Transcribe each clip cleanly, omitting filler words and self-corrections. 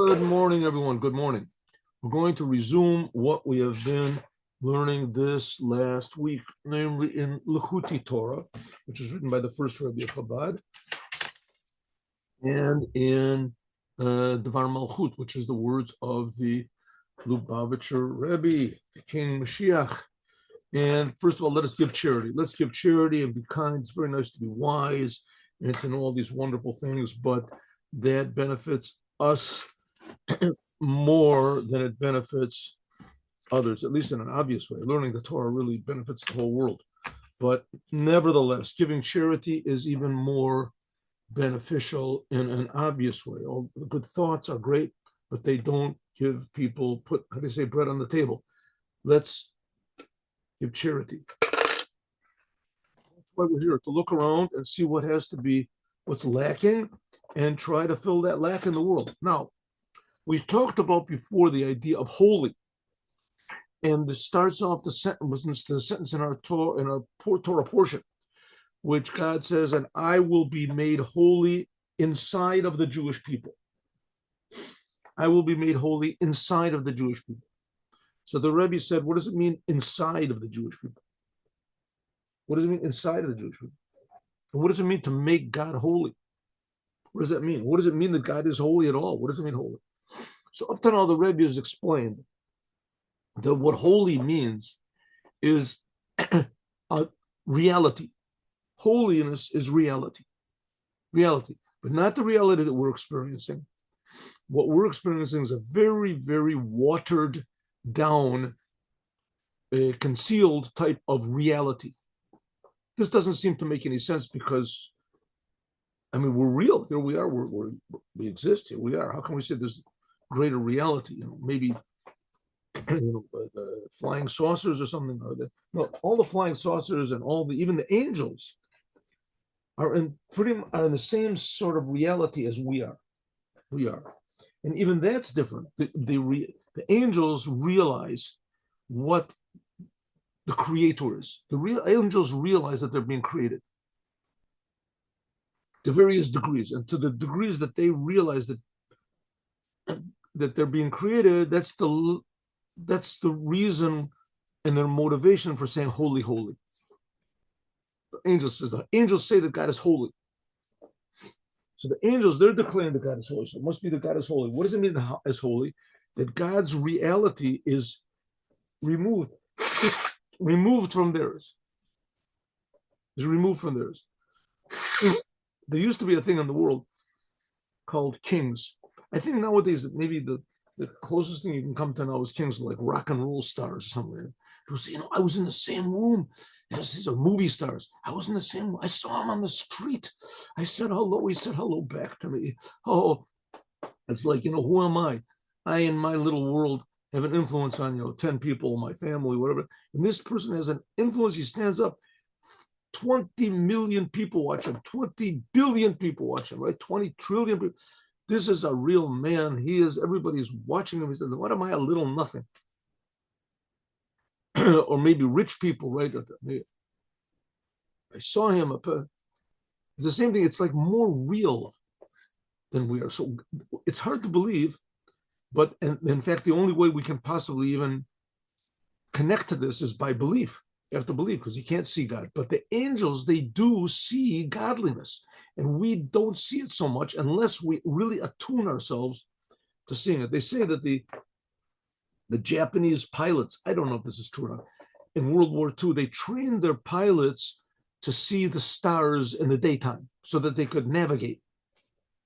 Good morning, everyone. Good morning. We're going to resume what we have been learning this last week, namely in Likuti Torah, which is written by the first Rebbe of Chabad, and in Devar Malchut, which is the words of the Lubavitcher Rebbe, the King Moshiach. And first of all, let us give charity. Let's give charity and be kind. It's very nice to be wise and to know all these wonderful things, but that benefits us more than it benefits others, at least in an obvious way. Learning the Torah really benefits the whole world. But nevertheless, giving charity is even more beneficial in an obvious way. All the good thoughts are great, but they don't give people, how do you say, bread on the table. Let's give charity. That's why we're here, to look around and see what has to be, what's lacking, and try to fill that lack in the world. Now, we talked about before the idea of holy, and this starts off the sentence in our Torah portion, which God says, "And I will be made holy inside of the Jewish people." I will be made holy inside of the Jewish people. So the Rebbe said, what does it mean inside of the Jewish people? What does it mean inside of the Jewish people? And what does it mean to make God holy? What does that mean? What does it mean that God is holy at all? What does it mean holy? So up to now, the Rebbe has explained that what holy means is a reality. Holiness is reality, but not the reality that we're experiencing. What we're experiencing is a very, very watered down, concealed type of reality. This doesn't seem to make any sense because, I mean, we're real. Here we are. We exist. Here we are. How can we say there's greater reality? Maybe flying saucers or something. All the flying saucers and even the angels are in the same sort of reality as we are. And even that's different. The angels realize what the creator is. The angels realize that they're being created to various degrees, and to the degrees that they realize that they're being created, that's the reason and their motivation for saying holy, holy. The angels say that God is holy. So the angels, they're declaring that God is holy. So it must be that God is holy. What does it mean as holy? That God's reality is removed from theirs. Is removed from theirs. There used to be a thing in the world called kings. I think nowadays that maybe the closest thing you can come to now is kings like rock and roll stars or something. People say, I was in the same room as these are movie stars. I was in the same room. I saw him on the street. I said hello. He said hello back to me. Oh, it's like, who am I? I, in my little world, have an influence on, 10 people, my family, whatever. And this person has an influence. He stands up. 20 million people watch him. 20 billion people watch him, right? 20 trillion people. This is a real man. Everybody's watching him. He said, what am I, a little nothing? Or maybe rich people, right? I saw him. It's the same thing. It's like more real than we are. So it's hard to believe, but in fact, the only way we can possibly even connect to this is by belief. You have to believe because you can't see God. But the angels, they do see godliness. And we don't see it so much unless we really attune ourselves to seeing it. They say that the Japanese pilots, I don't know if this is true or not, in World War II, they trained their pilots to see the stars in the daytime so that they could navigate.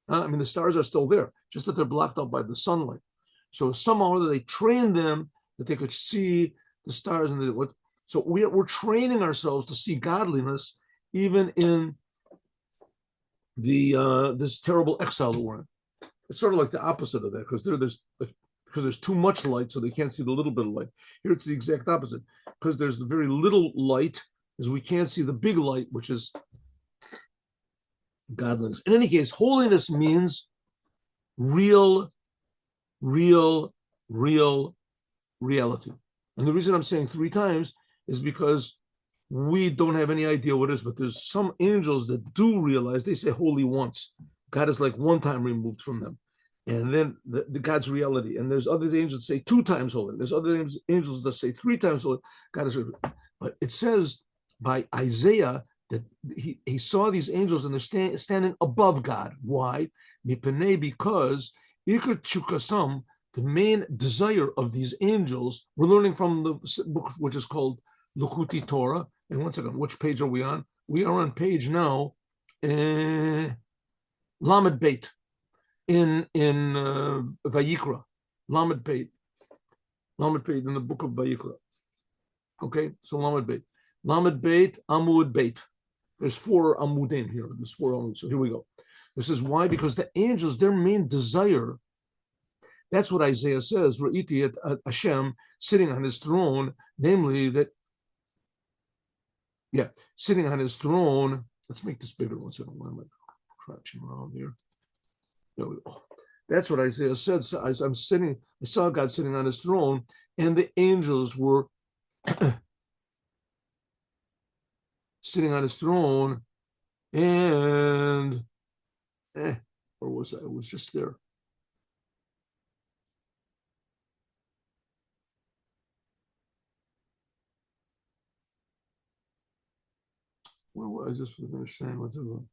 The stars are still there, just that they're blocked out by the sunlight. So somehow they trained them that they could see the stars. So we're training ourselves to see godliness even in this terrible exile that we're in. It's sort of like the opposite of that, because there's too much light, so they can't see the little bit of light. Here it's the exact opposite, because there's very little light, as we can't see the big light, which is godliness. In any case, holiness means real reality. And the reason I'm saying 3 times is because we don't have any idea what it is, but there's some angels that do realize. They say holy once. God is like one time removed from them. and then the God's reality. And there's other angels that say 2 times holy. There's other angels that say 3 times holy. God is, but it says by Isaiah that he saw these angels and they're standing above God. Why? Because the main desire of these angels, we're learning from the book which is called Likuti Torah. And one second, which page are we on? We are on page now, Lamed Beit in Vayikra, Lamed Beit in the book of Vayikra. Okay, so Lamed Beit, Amud Beit. There's 4 amudim here. There's 4 amudim. So here we go. This is why, because the angels, their main desire, that's what Isaiah says, Ra'iti at Hashem sitting on his throne, namely that, sitting on his throne. Let's make this bigger. One second. Why am I crouching around here? There we go. That's what Isaiah said. So I saw God sitting on his throne, and the angels were sitting on his throne, and where was I? It was just there. Where was I? Just to understand what's going on.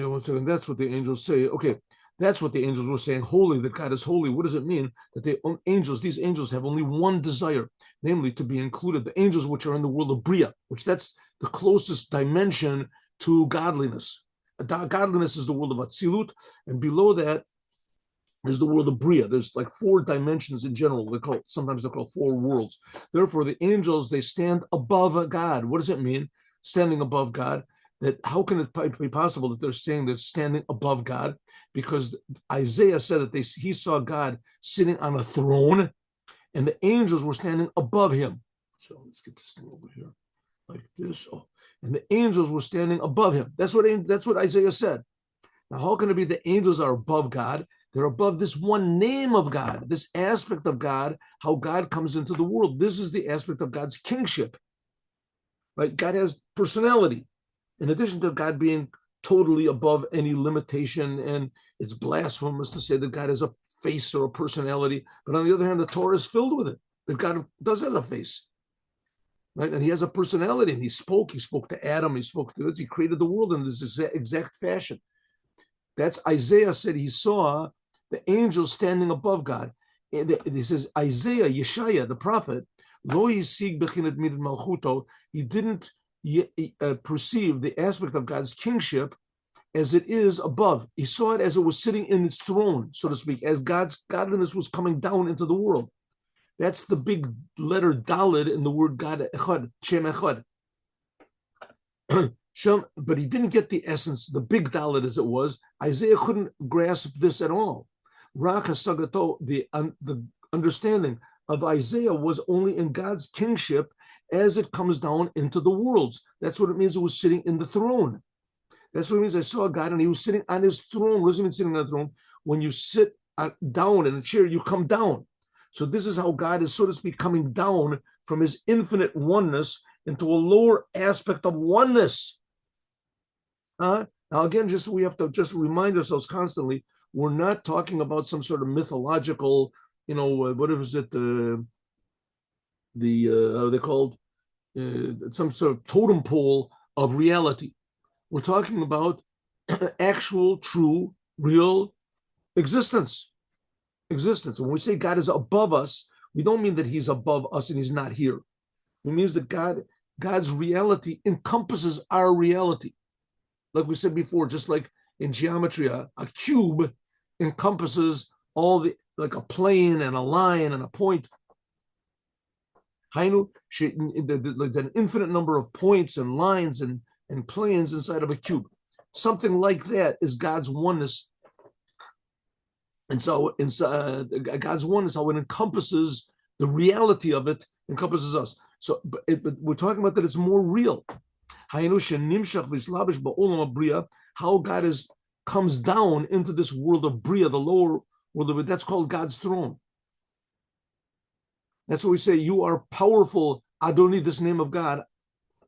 One second. That's what the angels say. Okay. That's what the angels were saying, holy, that God is holy. What does it mean that these angels have only one desire, namely to be included, the angels which are in the world of Bria, which that's the closest dimension to godliness. Godliness is the world of Atzilut, and below that is the world of Bria. There's like 4 dimensions in general. Sometimes they're called 4 worlds. Therefore, the angels, they stand above God. What does it mean, standing above God? That how can it be possible that they're saying they're standing above God? Because Isaiah said that he saw God sitting on a throne, and the angels were standing above him. So let's get this thing over here, like this. Oh, and the angels were standing above him. That's what Isaiah said. Now, how can it be the angels are above God? They're above this one name of God, this aspect of God, how God comes into the world. This is the aspect of God's kingship. Right? God has personality. In addition to God being totally above any limitation, and it's blasphemous to say that God has a face or a personality. But on the other hand, the Torah is filled with it, that God does have a face. Right? And he has a personality, and he spoke to Adam, he spoke to this, he created the world in this exact fashion. That's Isaiah said he saw the angels standing above God. And he says, Isaiah, Yeshaya, the prophet, he didn't perceive the aspect of God's kingship as it is above. He saw it as it was sitting in its throne, so to speak, as God's godliness was coming down into the world. That's the big letter Daled in the word God, Echad, Shem Echad. But he didn't get the essence, the big Daled as it was. Isaiah couldn't grasp this at all. Rak Hasagato, the understanding of Isaiah was only in God's kingship as it comes down into the worlds. That's what it means. It was sitting in the throne. That's what it means. I saw God and he was sitting on his throne. What does it mean sitting on the throne? When you sit down in a chair, you come down. So this is how God is, so to speak, coming down from his infinite oneness into a lower aspect of oneness. Now, again, we have to just remind ourselves constantly, we're not talking about some sort of mythological, what is it, how are they called? Some sort of totem pole of reality. We're talking about actual, true, real existence. When we say God is above us, we don't mean that he's above us and he's not here. It means that God's reality encompasses our reality. Like we said before, just like in geometry, a cube encompasses all like a plane and a line and a point. Hainu, like an infinite number of points and lines and planes inside of a cube. Something like that is God's oneness. And so God's oneness, how it encompasses the reality of it, encompasses us. So but we're talking about that it's more real. How God comes down into this world of Bria, the lower world of it. That's called God's throne. That's what we say, you are powerful, Adoni, this name of God,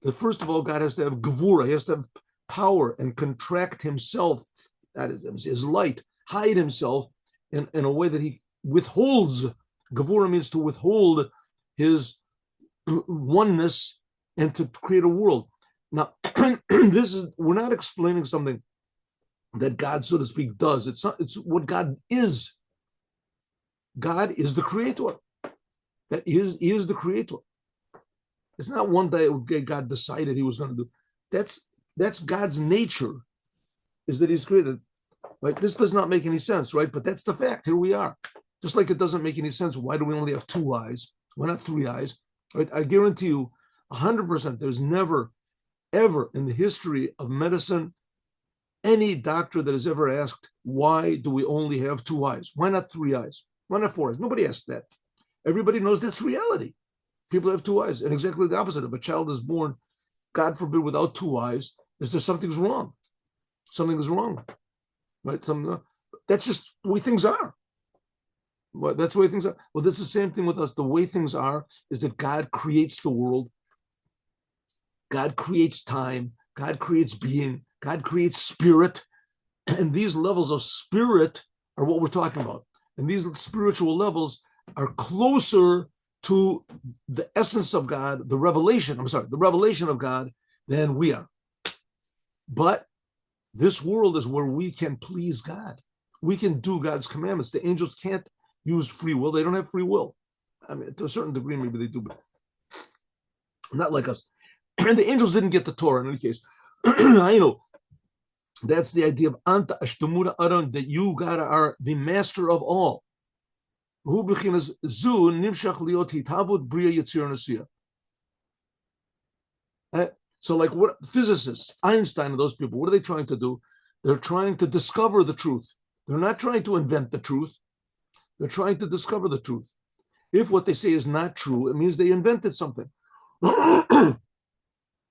that first of all, God has to have gevura, he has to have power and contract himself, that is his light, hide himself in a way that he withholds. Gevura means to withhold his oneness and to create a world. Now, we're not explaining something that God, so to speak, does. It's what God is. God is the creator. He is the creator. It's not one day God decided he was going to do. That's God's nature, is that he's created. Right? This does not make any sense, right? But that's the fact. Here we are. Just like it doesn't make any sense. Why do we only have 2 eyes? Why not 3 eyes? Right? I guarantee you, 100%, there's never, ever in the history of medicine, any doctor that has ever asked, why do we only have 2 eyes? Why not 3 eyes? Why not 4 eyes? Nobody asked that. Everybody knows that's reality. People have 2 eyes. And exactly the opposite. If a child is born, God forbid, without 2 eyes, is there something's wrong? Something is wrong. Right? That's just the way things are. Well, that's the way things are. Well, that's the same thing with us. The way things are is that God creates the world. God creates time. God creates being. God creates spirit. And these levels of spirit are what we're talking about. And these spiritual levels are closer to the essence of God, the revelation of God than we are. But this world is where we can please God. We can do God's commandments. The angels can't use free will. They don't have free will. I mean, to a certain degree, maybe they do, but not like us. And the angels didn't get the Torah in any case. I know. That's the idea of Anta Ashtamura Aron, that you, God, are the master of all. So like what physicists, Einstein and those people, what are they trying to do? They're trying to discover the truth. They're not trying to invent the truth. They're trying to discover the truth. If what they say is not true, it means they invented something.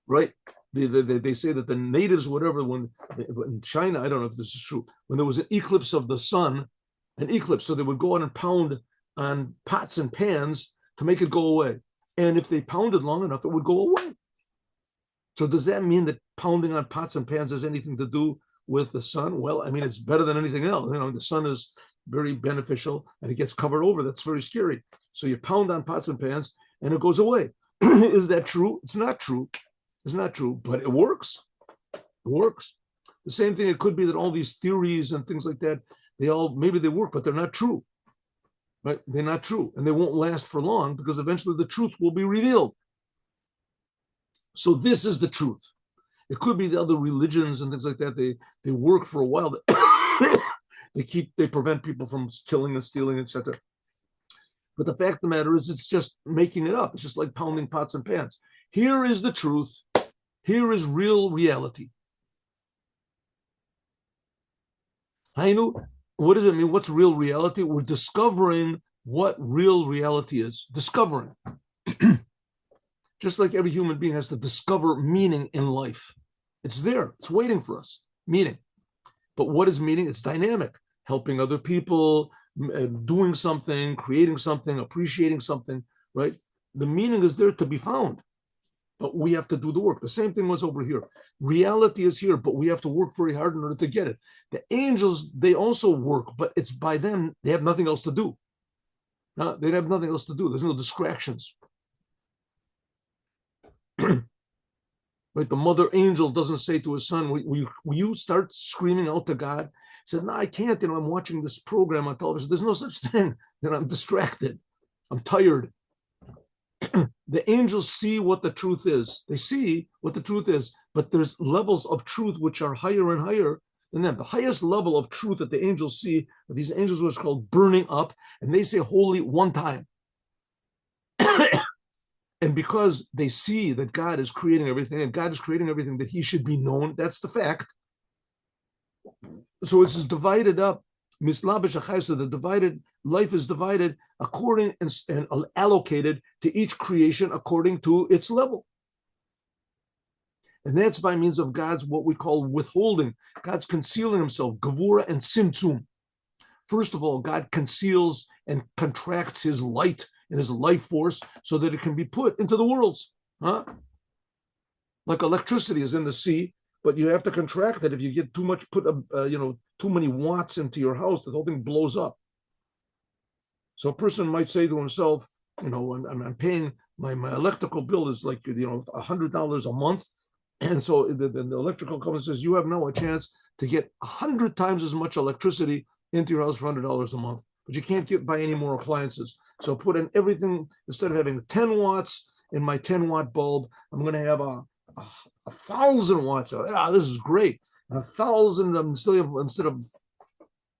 Right? They say that the natives, whatever, when in China, I don't know if this is true, when there was an eclipse of the sun, so they would go out and pound on pots and pans to make it go away. And if they pounded long enough, it would go away. So does that mean that pounding on pots and pans has anything to do with the sun? Well, I mean, it's better than anything else. You know, the sun is very beneficial and it gets covered over. That's very scary. So you pound on pots and pans and it goes away. Is that true? It's not true. It's not true, but it works. It works. The same thing, it could be that all these theories and things like that, maybe they work, but they're not true. Right? They're not true. And they won't last for long because eventually the truth will be revealed. So this is the truth. It could be the other religions and things like that. They work for a while. They prevent people from killing and stealing, etc. But the fact of the matter is, it's just making it up. It's just like pounding pots and pans. Here is the truth. Here is real reality. I know. What does it mean? What's real reality? We're discovering what real reality is. Discovering. Just like every human being has to discover meaning in life. It's there. It's waiting for us. Meaning. But what is meaning? It's dynamic. Helping other people, doing something, creating something, appreciating something, right? The meaning is there to be found. But we have to do the work. The same thing was over here. Reality is here, but we have to work very hard in order to get it. The angels, they also work, but it's by them. They have nothing else to do. They have nothing else to do. There's no distractions. Right? The mother angel doesn't say to his son, will you start screaming out to God? He said, no, I can't. I'm watching this program on television. There's no such thing. I'm distracted. I'm tired. The angels see what the truth is. They see what the truth is, but there's levels of truth which are higher and higher than them. The highest level of truth that the angels see, these angels were called burning up, and they say holy one time. And because they see that God is creating everything, and God is creating everything that he should be known, that's the fact. So it's divided up. The divided life is divided according and allocated to each creation according to its level. And that's by means of God's what we call withholding. God's concealing himself, gevura and simtzum. First of all, God conceals and contracts his light and is a life force so that it can be put into the worlds. Huh? Like electricity is in the sea, but you have to contract it. If you get too much, too many watts into your house, the whole thing blows up. So a person might say to himself, I'm paying my electrical bill is like $100 a month, and so the electrical company says you have now a chance to get 100 times as much electricity into your house for $100 a month, but you can't buy any more appliances. So put in everything. Instead of having 10 watts in my 10-watt bulb, I'm going to have a 1,000 watts. This is great. 1,000 instead of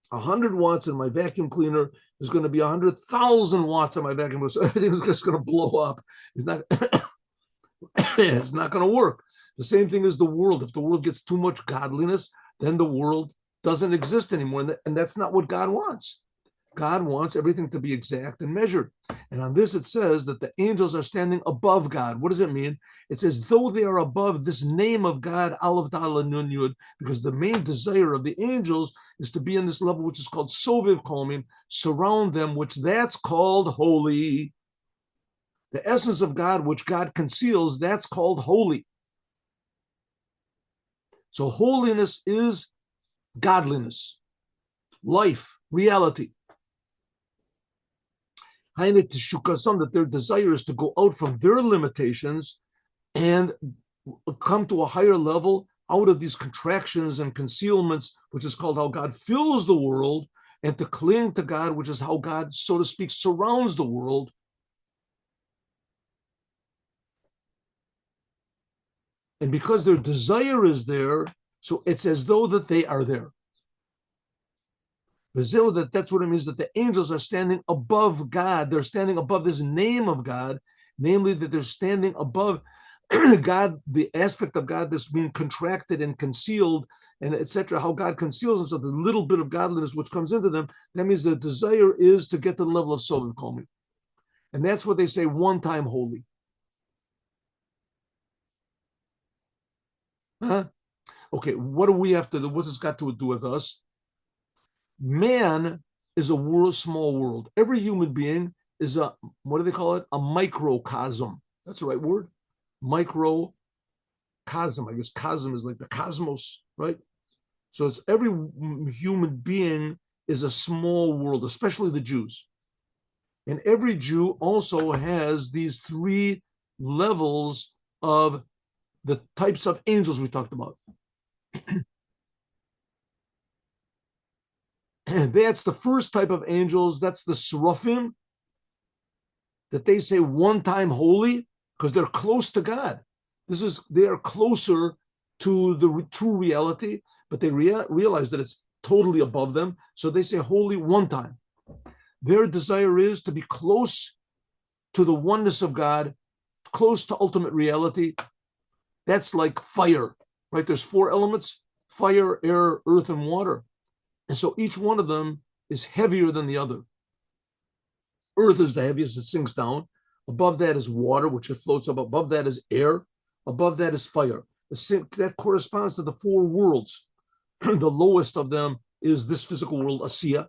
100 watts in my vacuum cleaner is going to be 100,000 watts on my vacuum cleaner. So everything is just going to blow up. It's not going to work. The same thing as the world. If the world gets too much godliness, then the world doesn't exist anymore. And that's not what God wants. God wants everything to be exact and measured. And on this, it says that the angels are standing above God. What does it mean? It's as though they are above this name of God, Aleph, Dalet, Nun, Yud, because the main desire of the angels is to be in this level, which is called Soviv Kolmim, surround them, which that's called holy. The essence of God, which God conceals, that's called holy. So holiness is godliness, life, reality. That their desire is to go out from their limitations and come to a higher level out of these contractions and concealments, which is called how God fills the world, and to cling to God, which is how God, so to speak, surrounds the world. And because their desire is there, so it's as though that they are there. That's what it means, that the angels are standing above God. They're standing above this name of God, namely that they're standing above God, the aspect of God that's being contracted and concealed, and etc. How God conceals himself, the little bit of godliness which comes into them. That means the desire is to get to the level of Soviv Kolmim. And that's what they say, one time holy. Huh? Okay, what do we have to do? What's this got to do with us? Man is a small world. Every human being is what do they call it? A microcosm. That's the right word. Microcosm. I guess cosm is like the cosmos, right? So it's every human being is a small world, especially the Jews. And every Jew also has these three levels of the types of angels we talked about. And that's the first type of angels. That's the seraphim, that they say one time holy because they're close to God. They are closer to the true reality, but they realize that it's totally above them. So they say holy one time. Their desire is to be close to the oneness of God, close to ultimate reality. That's like fire, right? There's 4 elements: fire, air, earth, and water. And so each one of them is heavier than the other. Earth is the heaviest, it sinks down. Above that is water, which it floats up. Above that is air. Above that is fire. That corresponds to the 4 worlds. The lowest of them is this physical world, Asiya.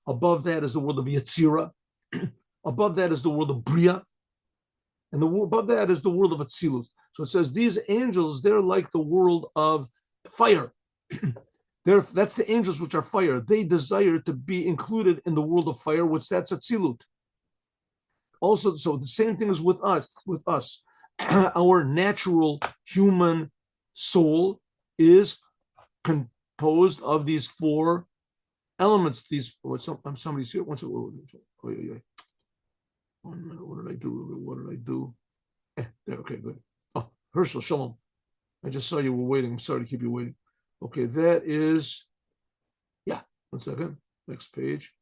Above that is the world of Yetzirah. Above that is the world of Bria. And above that is the world of Atzilut. So it says these angels, they're like the world of fire. That's the angels which are fire. They desire to be included in the world of fire, which that's Atzilut. Also, so the same thing is with us. Our natural human soul is composed of these 4 elements. Somebody's here. What did I do? There, okay, good. Oh, Herschel, shalom. I just saw you were waiting. I'm sorry to keep you waiting. Okay, that is, 1 second. Next page.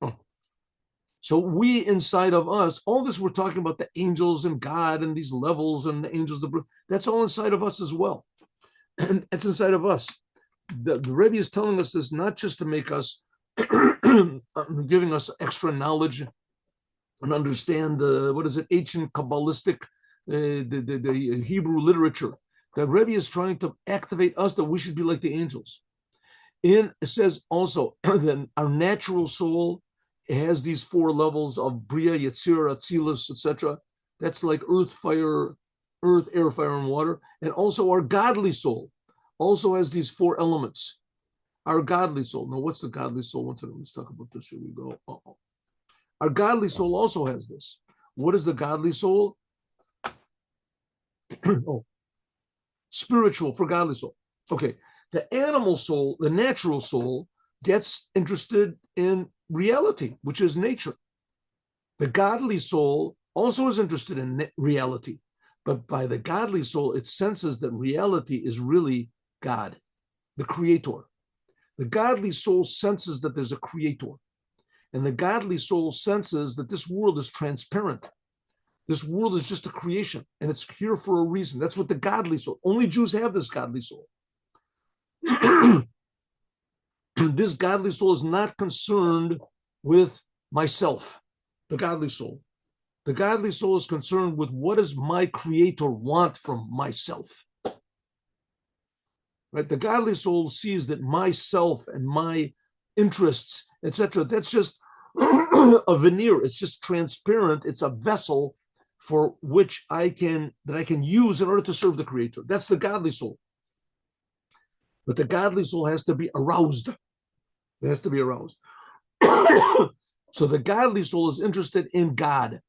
Oh. So we inside of us, all this we're talking about, the angels and God and these levels and the angels, that's all inside of us as well. And it's inside of us. The Rebbe is telling us this not just to make us, giving us extra knowledge and understand ancient Kabbalistic, the Hebrew literature. The Rebbe is trying to activate us that we should be like the angels. It says also that our natural soul has these 4 levels of Bria, Yetzirah, Atzilus, etc. That's like earth, air, fire, and water. And also our godly soul also has these 4 elements. Our godly soul. Now, what's the godly soul? Let's talk about this. Here we go. Our godly soul also has this. What is the godly soul? Spiritual for godly soul. Okay. The animal soul, the natural soul, gets interested in reality, which is nature. The godly soul also is interested in reality, but by the godly soul, it senses that reality is really God, the creator. The godly soul senses that there's a creator, and the godly soul senses that this world is transparent. This world is just a creation, and it's here for a reason. That's what the godly soul, only Jews have this godly soul. This godly soul is not concerned with myself, the godly soul. The godly soul is concerned with what does my creator want from myself. Right? The godly soul sees that myself and my interests, etc., that's just a veneer. It's just transparent. It's a vessel for which I can use in order to serve the creator. That's the godly soul. But the godly soul has to be aroused. It has to be aroused. So the godly soul is interested in God.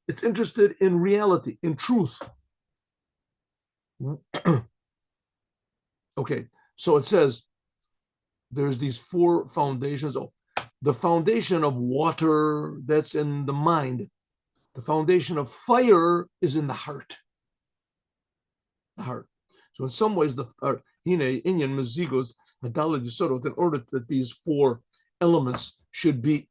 It's interested in reality, in truth. Okay, so it says there's these 4 foundations. The foundation of water, that's in the mind. The foundation of fire is in the heart. The heart. So in some ways, in order that these 4 elements should be,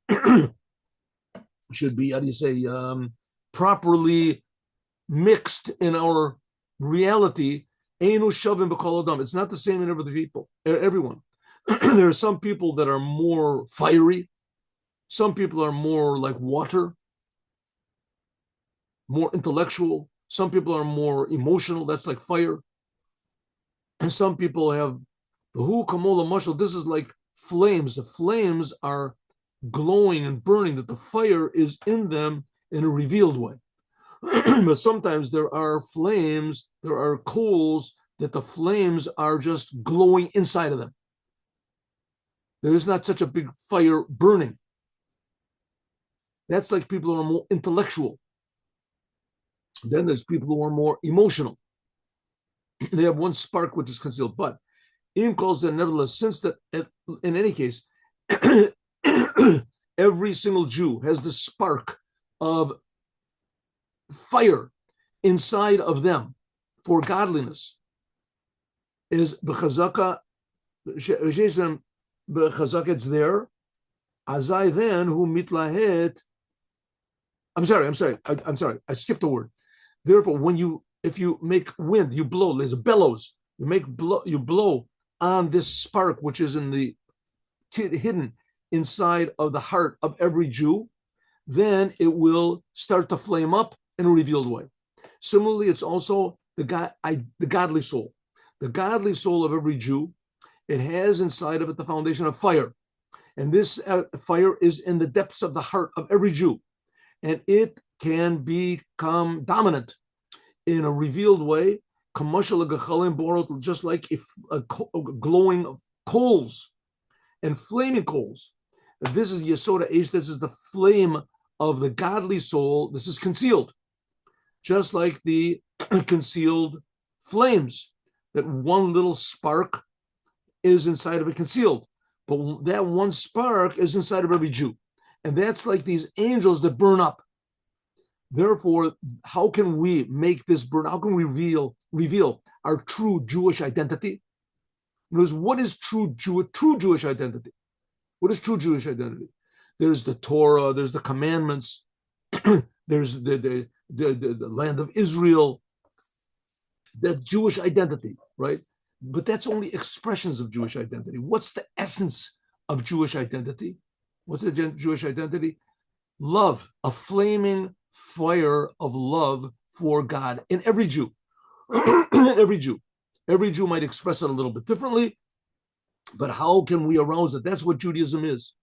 properly mixed in our reality, it's not the same in everyone. There are some people that are more fiery. Some people are more like water, more intellectual. Some people are more emotional. That's like fire. And some people have this is like flames. The flames are glowing and burning, that the fire is in them in a revealed way. But sometimes there are flames, there are coals that the flames are just glowing inside of them. There is not such a big fire burning. That's like people who are more intellectual. Then there's people who are more emotional. They have one spark which is concealed. But Im calls that nevertheless, since that in any case, every single Jew has the spark of fire inside of them for godliness, is b'chazaka, it's there. Azai then who mitlahet. I'm sorry. I skipped a word. Therefore, if you make wind, you blow. There's a bellows. You blow on this spark, which is hidden inside of the heart of every Jew. Then it will start to flame up in a revealed way. Similarly, it's also the godly soul. The godly soul of every Jew, it has inside of it the foundation of fire. And this fire is in the depths of the heart of every Jew. And it can become dominant in a revealed way, just like glowing coals and flaming coals. This is Yesoda Eish, this is the flame of the godly soul. This is concealed, just like the concealed flames, that one little spark is inside of it concealed. But that one spark is inside of every Jew. And that's like these angels that burn up. Therefore, how can we make this burn? How can we reveal our true Jewish identity? Because what is true Jewish identity? What is true Jewish identity? There's the Torah, there's the commandments, there's the land of Israel. That's Jewish identity, right? But that's only expressions of Jewish identity. What's the essence of Jewish identity? What's the Jewish identity? Love, a flaming fire of love for God in every Jew. Every Jew might express it a little bit differently, But how can we arouse it? That's what Judaism is.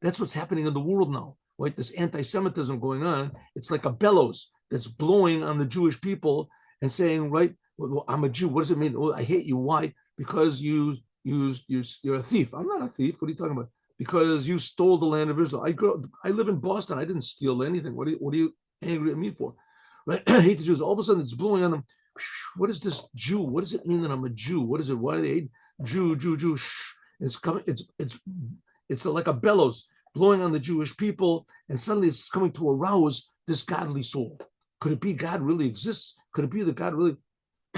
That's what's happening in the world now, right? This anti-Semitism going on. It's like a bellows that's blowing on the Jewish people and saying, right, well, I'm a Jew. What does it mean? Oh, I hate you. Why? Because you're a thief. I'm not a thief. What are you talking about? Because you stole the land of Israel. I live in Boston. I didn't steal anything. What are you angry at me for? Right? I hate the Jews. All of a sudden, it's blowing on them. What is this Jew? What does it mean that I'm a Jew? What is it? Why do they hate Jew? It's coming. It's like a bellows blowing on the Jewish people, and suddenly it's coming to arouse this godly soul. Could it be God really exists? Could it be that God really,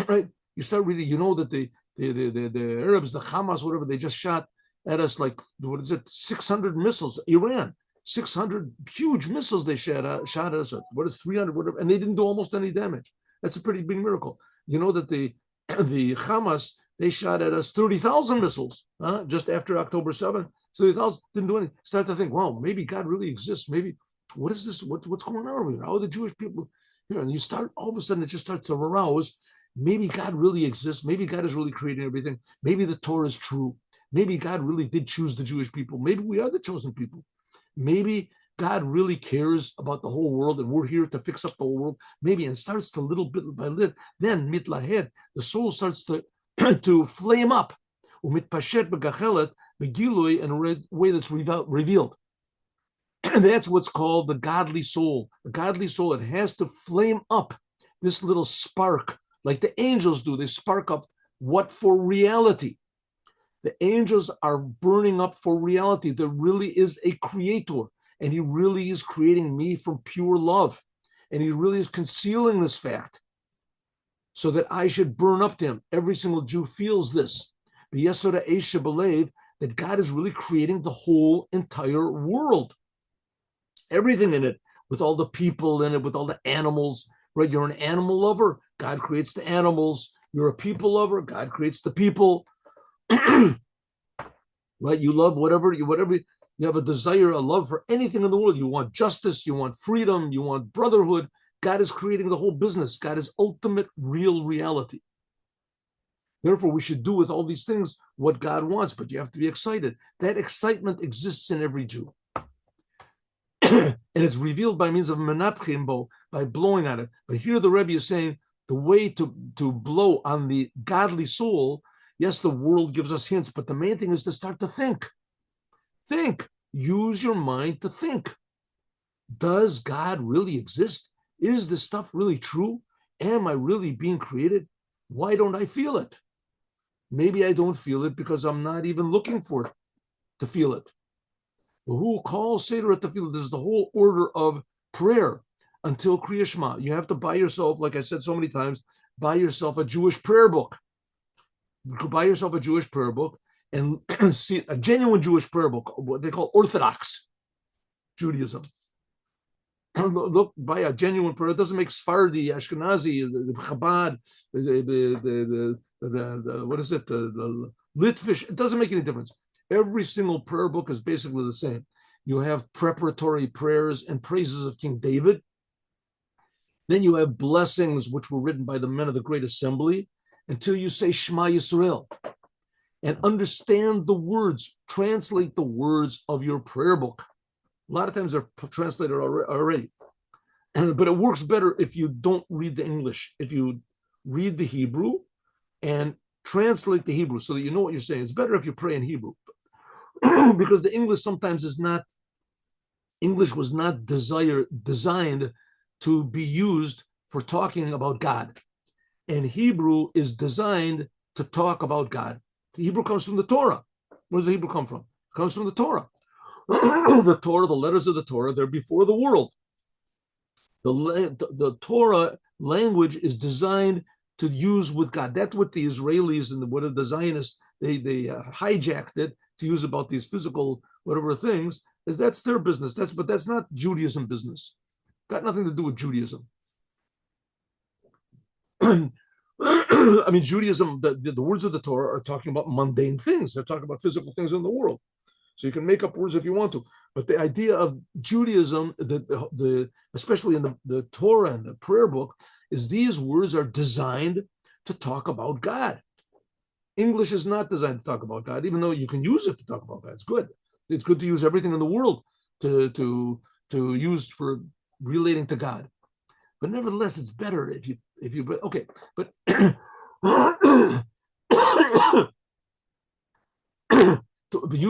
right? You start reading, you know that the Arabs, the Hamas, whatever, they just shot at us like, what is it, 600 missiles, Iran, 600 huge missiles they shot at us, what is 300, whatever, and they didn't do almost any damage. That's a pretty big miracle. You know that the Hamas, they shot at us 30,000 missiles just after October 7th. So they didn't do anything. Start to think, wow, maybe God really exists. Maybe, what is this? What's going on over here? How are the Jewish people here? And you start, all of a sudden, it just starts to arouse. Maybe God really exists. Maybe God is really creating everything. Maybe the Torah is true. Maybe God really did choose the Jewish people. Maybe we are the chosen people. Maybe God really cares about the whole world and we're here to fix up the whole world. Maybe, and starts to little bit by little, then mitlahed, the soul starts to, to flame up. Umitpashet begachelet, begilui, in a way that's revealed. And that's what's called the godly soul. The godly soul, it has to flame up this little spark, like the angels do. They spark up what for reality. The angels are burning up for reality. There really is a creator, and he really is creating me from pure love. And he really is concealing this fact so that I should burn up to him. Every single Jew feels this. That God is really creating the whole entire world. Everything in it, with all the people in it, with all the animals, right? You're an animal lover, God creates the animals. You're a people lover, God creates the people. Right? You love whatever you have a desire, a love for anything in the world. You want justice, you want freedom, you want brotherhood. God is creating the whole business. God is ultimate real reality. Therefore, we should do with all these things what God wants, but you have to be excited. That excitement exists in every Jew. And it's revealed by means of menapchimbo, by blowing on it. But here the Rebbe is saying the way to blow on the godly soul, yes, the world gives us hints, but the main thing is to start to think. Think. Use your mind to think. Does God really exist? Is this stuff really true? Am I really being created? Why don't I feel it? Maybe I don't feel it because I'm not even looking for it to feel it. Who calls Seder at the field? This is the whole order of prayer until Kriya Shema. You have to buy yourself, like I said so many times, buy yourself a Jewish prayer book. Buy yourself a Jewish prayer book and see a genuine Jewish prayer book, what they call Orthodox Judaism. Look, buy a genuine prayer. It doesn't make Sephardi, Ashkenazi, the Chabad, what is it, the Litvish. It doesn't make any difference. Every single prayer book is basically the same. You have preparatory prayers and praises of King David. Then you have blessings, which were written by the men of the Great Assembly, until you say Shema Yisrael. And understand the words, translate the words of your prayer book. A lot of times they're translated already. But it works better if you don't read the English. If you read the Hebrew and translate the Hebrew so that you know what you're saying. It's better if you pray in Hebrew. Because the English sometimes is not, English was not designed to be used for talking about God. And Hebrew is designed to talk about God. The Hebrew comes from the Torah. Where does the Hebrew come from? It comes from the Torah. The Torah, the letters of the Torah, they're before the world. The Torah language is designed to use with God. That's what the Israelis and the Zionists, they hijacked it to use about these physical whatever things, is that's their business. But that's not Judaism business. Got nothing to do with Judaism. I mean, Judaism, the words of the Torah are talking about mundane things. They're talking about physical things in the world. So you can make up words if you want to. But the idea of Judaism, especially in the Torah and the prayer book, is these words are designed to talk about God. English is not designed to talk about God, even though you can use it to talk about God. It's good. It's good to use everything in the world to use for relating to God. But nevertheless, it's better if you okay. But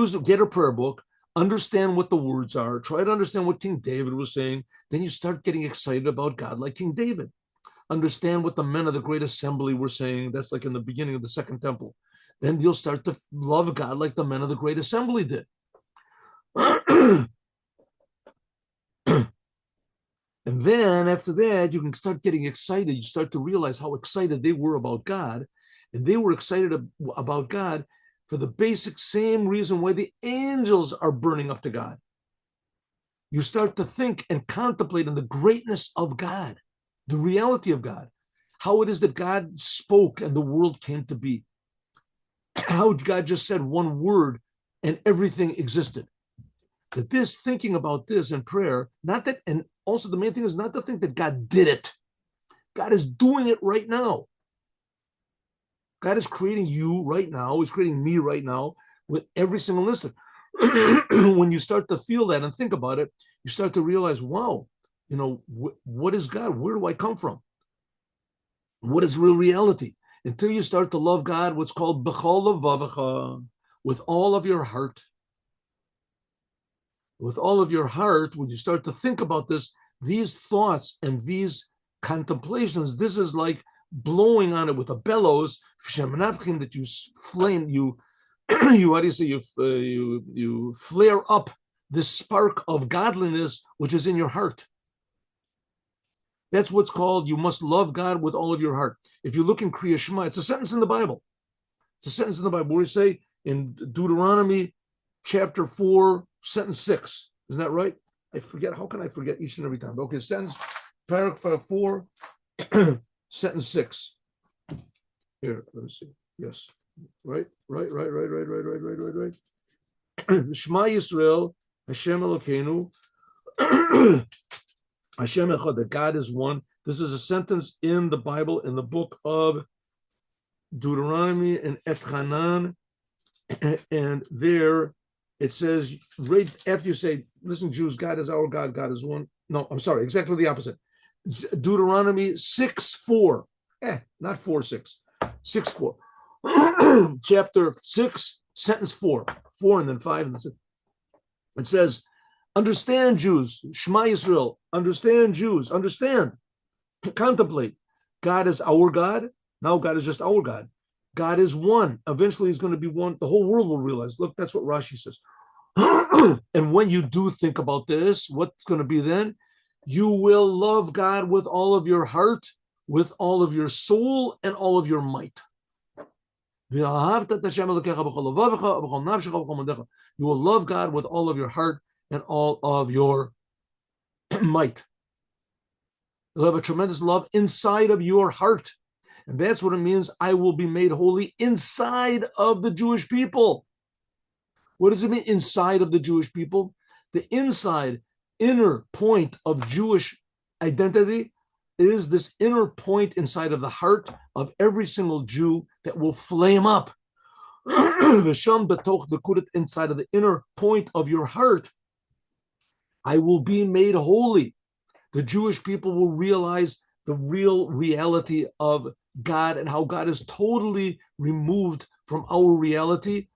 to get a prayer book, understand what the words are, try to understand what King David was saying. Then you start getting excited about God like King David. Understand what the men of the great assembly were saying. That's like in the beginning of the second temple. Then you'll start to love God like the men of the great assembly did. And then after that, you can start getting excited. You start to realize how excited they were about God. And they were excited about God for the basic same reason why the angels are burning up to God. You start to think and contemplate on the greatness of God, the reality of God, how it is that God spoke and the world came to be, how God just said one word and everything existed. That this thinking about this in prayer, not that, and also the main thing is not to think that God did it. God is doing it right now. God is creating you right now. He's creating me right now with every single instant. When you start to feel that and think about it, you start to realize, wow, what is God? Where do I come from? What is real reality? Until you start to love God, what's called b'chol levavecha, with all of your heart. With all of your heart, when you start to think about this, these thoughts and these contemplations, this is like blowing on it with a bellows, that you flame, you how do you say, you flare up this spark of godliness which is in your heart. That's what's called, you must love God with all of your heart. If you look in Kriya Shema, it's a sentence in the Bible. It's a sentence in the Bible where we say in Deuteronomy chapter 4, sentence 6. Isn't that right? I forget. How can I forget each and every time? Okay, sentence, paragraph 4, sentence 6. Here, let me see. Yes. Right. Shema Yisrael, Hashem Elokeinu, Hashem Echad, that God is one. This is a sentence in the Bible, in the book of Deuteronomy and Etchanan, and there it says, right after you say, listen, Jews, God is our God, God is one. No, I'm sorry, exactly the opposite. Deuteronomy 6:4. Not 4:6. 6:4. Chapter 6, sentence 4. 4 and then 5 and then 6. It says, understand, Jews, Shema Yisrael, understand, Jews, understand, contemplate. God is our God. Now God is just our God. God is one. Eventually he's going to be one. The whole world will realize. Look, that's what Rashi says. And when you do think about this, what's going to be then? You will love God with all of your heart, with all of your soul, and all of your might. You will love God with all of your heart and all of your might. You'll have a tremendous love inside of your heart. And that's what it means, I will be made holy inside of the Jewish people. What does it mean, inside of the Jewish people? The inside, inner point of Jewish identity is this inner point inside of the heart of every single Jew that will flame up. Inside of the inner point of your heart, I will be made holy. The Jewish people will realize the real reality of God and how God is totally removed from our reality,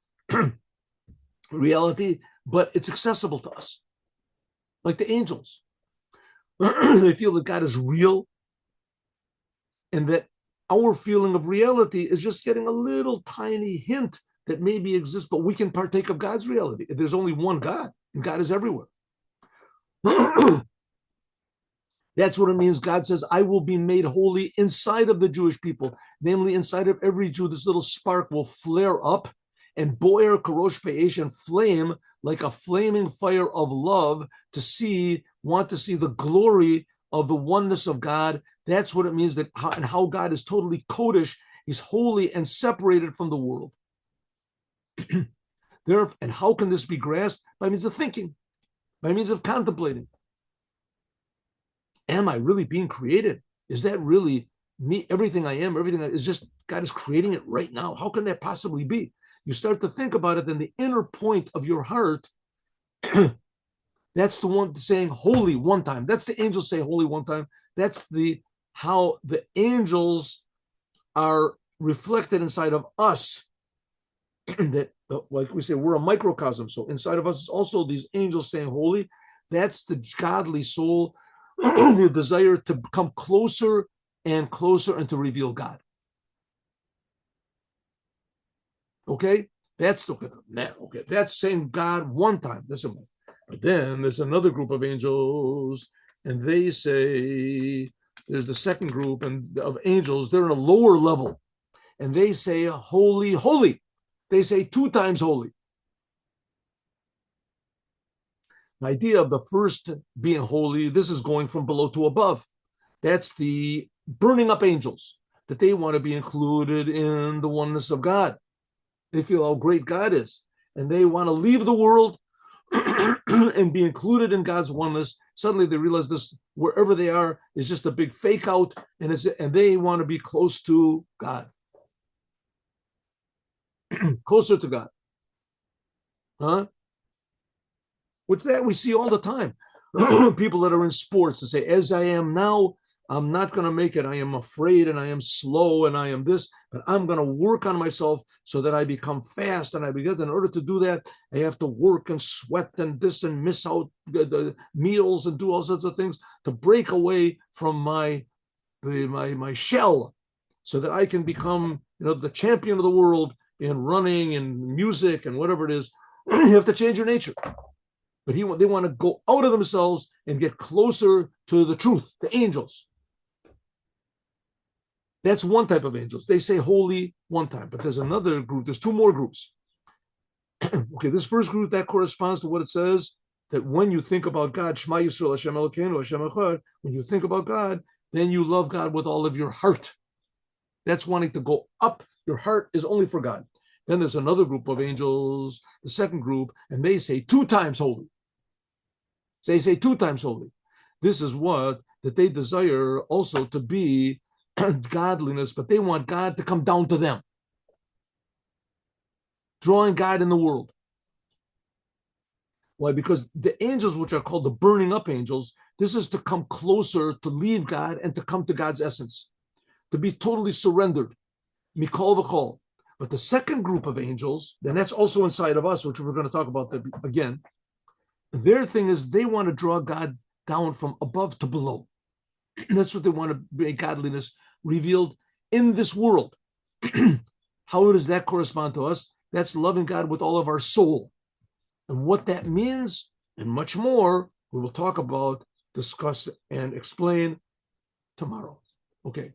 but it's accessible to us, like the angels. They feel that God is real and that our feeling of reality is just getting a little tiny hint that maybe exists, but we can partake of God's reality. There's only one God, and God is everywhere. That's what it means. God says, I will be made holy inside of the Jewish people, namely inside of every Jew. This little spark will flare up and boer karosh pe'esh, and flame like a flaming fire of love want to see the glory of the oneness of God. That's what it means, that and how God is totally kodesh. He's holy and separated from the world. And how can this be grasped? By means of thinking, by means of contemplating. Am I really being created? Is that really me, everything I am, everything is just God is creating it right now. How can that possibly be? You start to think about it, then the inner point of your heart, that's the one saying holy one time. That's the angels say holy one time. That's the how the angels are reflected inside of us. That, like we say, we're a microcosm. So inside of us is also these angels saying holy. That's the godly soul, the desire to come closer and closer and to reveal God. Okay, that's okay. That's saying God one time. But then there's another group of angels, and they say there's the second group of angels. They're in a lower level, and they say holy, holy. They say 2 times holy. The idea of the first being holy, this is going from below to above. That's the burning up angels, that they want to be included in the oneness of God. They feel how great God is, and they want to leave the world and be included in God's oneness. Suddenly they realize this, wherever they are, is just a big fake out, and they want to be close to God. Closer to God. Huh? Which that we see all the time. People that are in sports to say, as I am now, I'm not going to make it. I am afraid and I am slow and I am this, but I'm going to work on myself so that I become fast. Because in order to do that, I have to work and sweat and this and miss out the meals and do all sorts of things to break away from my shell, so that I can become, the champion of the world in running and music and whatever it is. You have to change your nature. But they want to go out of themselves and get closer to the truth, the angels. That's one type of angels. They say holy one time, but there's another group. There's 2 more groups. Okay, this first group, that corresponds to what it says, that when you think about God, Shema Yisrael, Hashem Elokeinu, Hashem Echad, when you think about God, then you love God with all of your heart. That's wanting to go up. Your heart is only for God. Then there's another group of angels, the second group, and they say 2 times holy. They say 2 times holy. This is what, that they desire also to be godliness, but they want God to come down to them. Drawing God in the world. Why? Because the angels, which are called the burning up angels, this is to come closer, to leave God and to come to God's essence, to be totally surrendered. Mikol v'chol. But the second group of angels, and that's also inside of us, which we're going to talk about again, their thing is they want to draw God down from above to below. That's what they want to make godliness revealed in this world. How does that correspond to us? That's loving God with all of our soul. And what that means, and much more, we will talk about, discuss, and explain tomorrow. Okay.